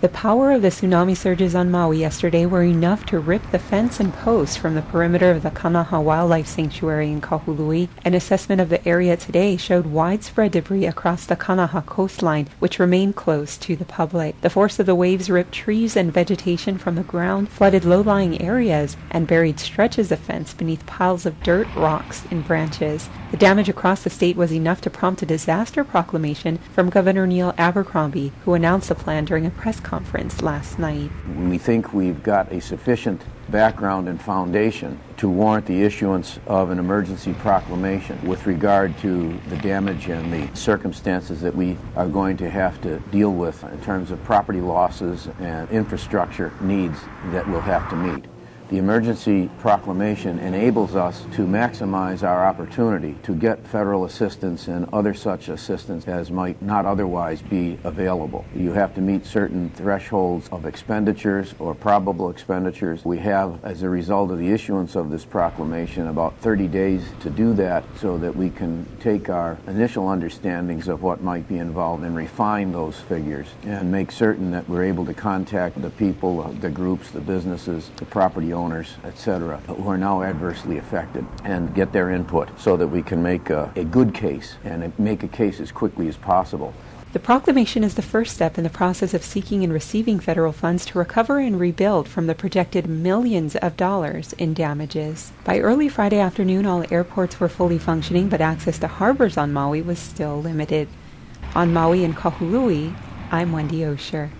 The power of the tsunami surges on Maui yesterday were enough to rip the fence and posts from the perimeter of the Kanaha Wildlife Sanctuary in Kahului. An assessment of the area today showed widespread debris across the Kanaha coastline, which remained closed to the public. The force of the waves ripped trees and vegetation from the ground, flooded low-lying areas, and buried stretches of fence beneath piles of dirt, rocks, and branches. The damage across the state was enough to prompt a disaster proclamation from Governor Neil Abercrombie, who announced the plan during a press conference last night. We think we've got a sufficient background and foundation to warrant the issuance of an emergency proclamation with regard to the damage and the circumstances that we are going to have to deal with in terms of property losses and infrastructure needs that we'll have to meet. The emergency proclamation enables us to maximize our opportunity to get federal assistance and other such assistance as might not otherwise be available. You have to meet certain thresholds of expenditures or probable expenditures. We have, as a result of the issuance of this proclamation, about 30 days to do that so that we can take our initial understandings of what might be involved and refine those figures and make certain that we're able to contact the people, the groups, the businesses, the property owners, etc., who are now adversely affected and get their input so that we can make a good case and make a case as quickly as possible. The proclamation is the first step in the process of seeking and receiving federal funds to recover and rebuild from the projected millions of dollars in damages. By early Friday afternoon, all airports were fully functioning, but access to harbors on Maui was still limited. On Maui and Kahului, I'm Wendy Osher.